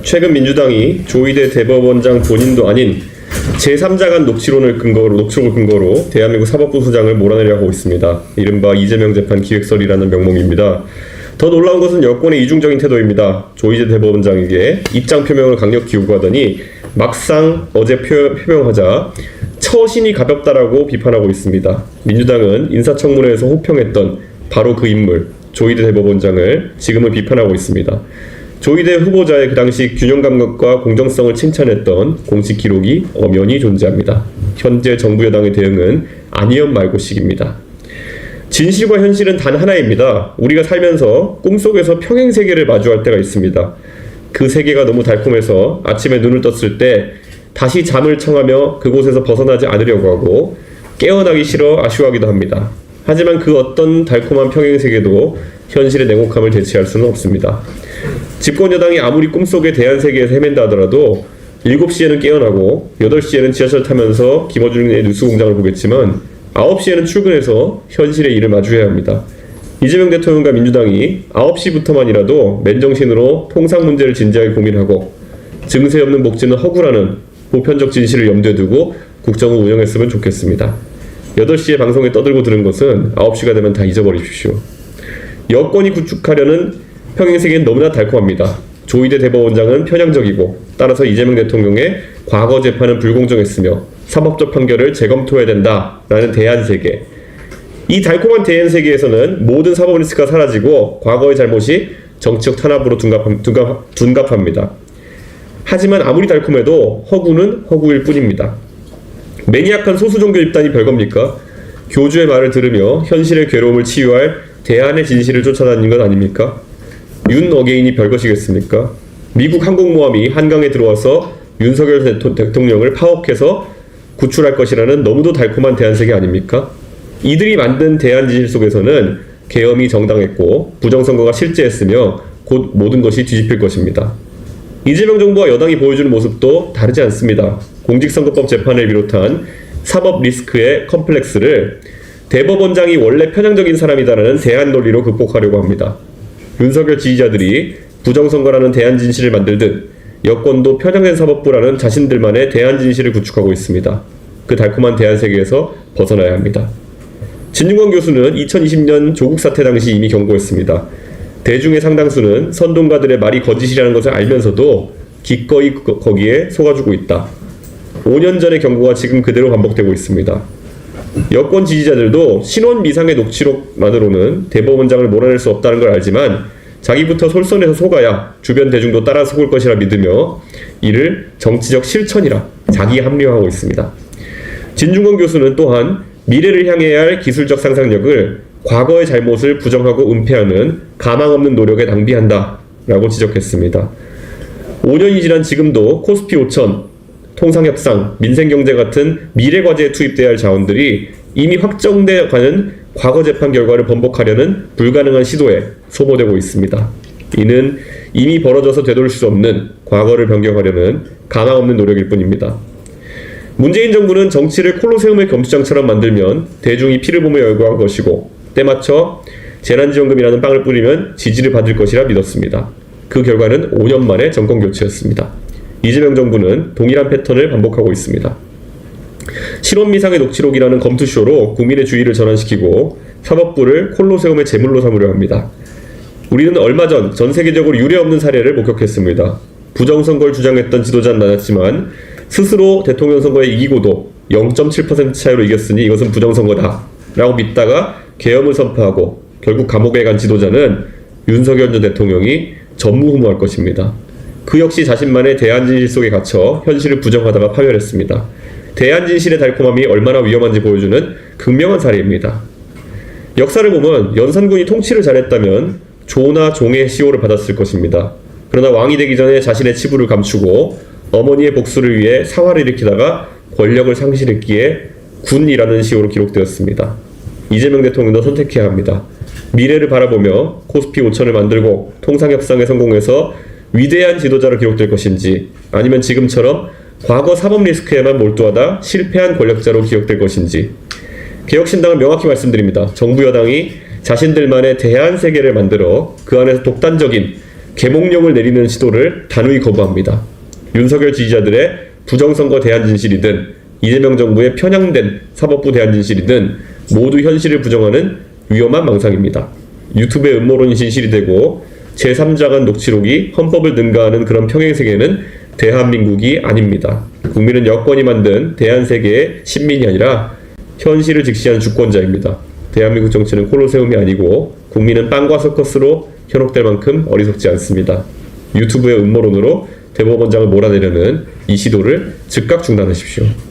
최근 민주당이 조희대 대법원장 본인도 아닌 제3자 간 녹취록을 근거로 대한민국 사법부 수장을 몰아내려 하고 있습니다. 이른바 이재명 재판 기획설이라는 명목입니다. 더 놀라운 것은 여권의 이중적인 태도입니다. 조희대 대법원장에게 입장 표명을 강력히 요구하더니 막상 어제 표명하자 처신이 가볍다라고 비판하고 있습니다. 민주당은 인사청문회에서 호평했던 바로 그 인물 조희대 대법원장을 지금은 비판하고 있습니다. 조희대 후보자의 그 당시 균형 감각과 공정성을 칭찬했던 공식 기록이 엄연히 존재합니다. 현재 정부 여당의 대응은 아니언 말고식입니다. 진실과 현실은 단 하나입니다. 우리가 살면서 꿈속에서 평행 세계를 마주할 때가 있습니다. 그 세계가 너무 달콤해서 아침에 눈을 떴을 때 다시 잠을 청하며 그곳에서 벗어나지 않으려고 하고 깨어나기 싫어 아쉬워하기도 합니다. 하지만 그 어떤 달콤한 평행 세계도 현실의 냉혹함을 대체할 수는 없습니다. 집권 여당이 아무리 꿈속의 대한세계에서 헤맨다 하더라도 7시에는 깨어나고 8시에는 지하철 타면서 김어준의 뉴스공장을 보겠지만 9시에는 출근해서 현실의 일을 마주해야 합니다. 이재명 대통령과 민주당이 9시부터만이라도 맨정신으로 통상 문제를 진지하게 고민하고 증세 없는 복지는 허구라는 보편적 진실을 염두에 두고 국정을 운영했으면 좋겠습니다. 8시에 방송에 떠들고 들은 것은 9시가 되면 다 잊어버리십시오. 여권이 구축하려는 평행세계는 너무나 달콤합니다. 조희대 대법원장은 편향적이고 따라서 이재명 대통령의 과거 재판은 불공정했으며 사법적 판결을 재검토해야 된다라는 대안세계. 이 달콤한 대안세계에서는 모든 사법 리스크가 사라지고 과거의 잘못이 정치적 탄압으로 둔갑합니다. 하지만 아무리 달콤해도 허구는 허구일 뿐입니다. 매니악한 소수종교 집단이 별겁니까? 교주의 말을 들으며 현실의 괴로움을 치유할 대안의 진실을 쫓아다니는 것 아닙니까? 윤 어게인이 별것이겠습니까? 미국 항공모함이 한강에 들어와서 윤석열 대통령을 파업해서 구출할 것이라는 너무도 달콤한 대안세계 아닙니까? 이들이 만든 대안진실 속에서는 계엄이 정당했고 부정선거가 실제했으며 곧 모든 것이 뒤집힐 것입니다. 이재명 정부와 여당이 보여주는 모습도 다르지 않습니다. 공직선거법 재판을 비롯한 사법 리스크의 컴플렉스를 대법원장이 원래 편향적인 사람이다라는 대안 논리로 극복하려고 합니다. 윤석열 지지자들이 부정선거라는 대안 진실을 만들듯 여권도 편향된 사법부라는 자신들만의 대안 진실을 구축하고 있습니다. 그 달콤한 대안 세계에서 벗어나야 합니다. 진중권 교수는 2020년 조국 사태 당시 이미 경고했습니다. 대중의 상당수는 선동가들의 말이 거짓이라는 것을 알면서도 기꺼이 거기에 속아주고 있다. 5년 전의 경고가 지금 그대로 반복되고 있습니다. 여권 지지자들도 신원 미상의 녹취록만으로는 대법원장을 몰아낼 수 없다는 걸 알지만 자기부터 솔선해서 속아야 주변 대중도 따라 속을 것이라 믿으며 이를 정치적 실천이라 자기 합리화하고 있습니다. 진중권 교수는 또한 미래를 향해야 할 기술적 상상력을 과거의 잘못을 부정하고 은폐하는 가망 없는 노력에 낭비한다 라고 지적했습니다. 5년이 지난 지금도 코스피 5천, 통상협상, 민생경제 같은 미래과제에 투입돼야 할 자원들이 이미 확정돼 가는 과거 재판 결과를 번복하려는 불가능한 시도에 소모되고 있습니다. 이는 이미 벌어져서 되돌릴 수 없는 과거를 변경하려는 가망 없는 노력일 뿐입니다. 문재인 정부는 정치를 콜로세움의 겸수장처럼 만들면 대중이 피를 보며 열광할 것이고 때맞춰 재난지원금이라는 빵을 뿌리면 지지를 받을 것이라 믿었습니다. 그 결과는 5년 만에 정권 교체였습니다. 이재명 정부는 동일한 패턴을 반복하고 있습니다. 실원미상의 녹취록이라는 검투쇼로 국민의 주의를 전환시키고 사법부를 콜로세움의 제물로 삼으려 합니다. 우리는 얼마 전 세계적으로 유례없는 사례를 목격했습니다. 부정선거를 주장했던 지도자는 많았지만 스스로 대통령 선거에 이기고도 0.7% 차이로 이겼으니 이것은 부정선거다 라고 믿다가 계엄을 선포하고 결국 감옥에 간 지도자는 윤석열 전 대통령이 전무후무할 것입니다. 그 역시 자신만의 대안진실 속에 갇혀 현실을 부정하다가 파멸했습니다. 대안진실의 달콤함이 얼마나 위험한지 보여주는 극명한 사례입니다. 역사를 보면 연산군이 통치를 잘했다면 조나 종의 시호를 받았을 것입니다. 그러나 왕이 되기 전에 자신의 치부를 감추고 어머니의 복수를 위해 사화를 일으키다가 권력을 상실했기에 군이라는 시호로 기록되었습니다. 이재명 대통령도 선택해야 합니다. 미래를 바라보며 코스피 5천을 만들고 통상협상에 성공해서 위대한 지도자로 기록될 것인지 아니면 지금처럼 과거 사법 리스크에만 몰두하다 실패한 권력자로 기억될 것인지. 개혁신당은 명확히 말씀드립니다. 정부 여당이 자신들만의 대안 세계를 만들어 그 안에서 독단적인 개몽령을 내리는 시도를 단호히 거부합니다. 윤석열 지지자들의 부정선거 대안진실이든 이재명 정부의 편향된 사법부 대안진실이든 모두 현실을 부정하는 위험한 망상입니다. 유튜브의 음모론이 진실이 되고 제3자 간 녹취록이 헌법을 능가하는 그런 평행세계는 대한민국이 아닙니다. 국민은 여권이 만든 대한세계의 신민이 아니라 현실을 직시한 주권자입니다. 대한민국 정치는 콜로세움이 아니고 국민은 빵과 서커스로 현혹될 만큼 어리석지 않습니다. 유튜브의 음모론으로 대법원장을 몰아내려는 이 시도를 즉각 중단하십시오.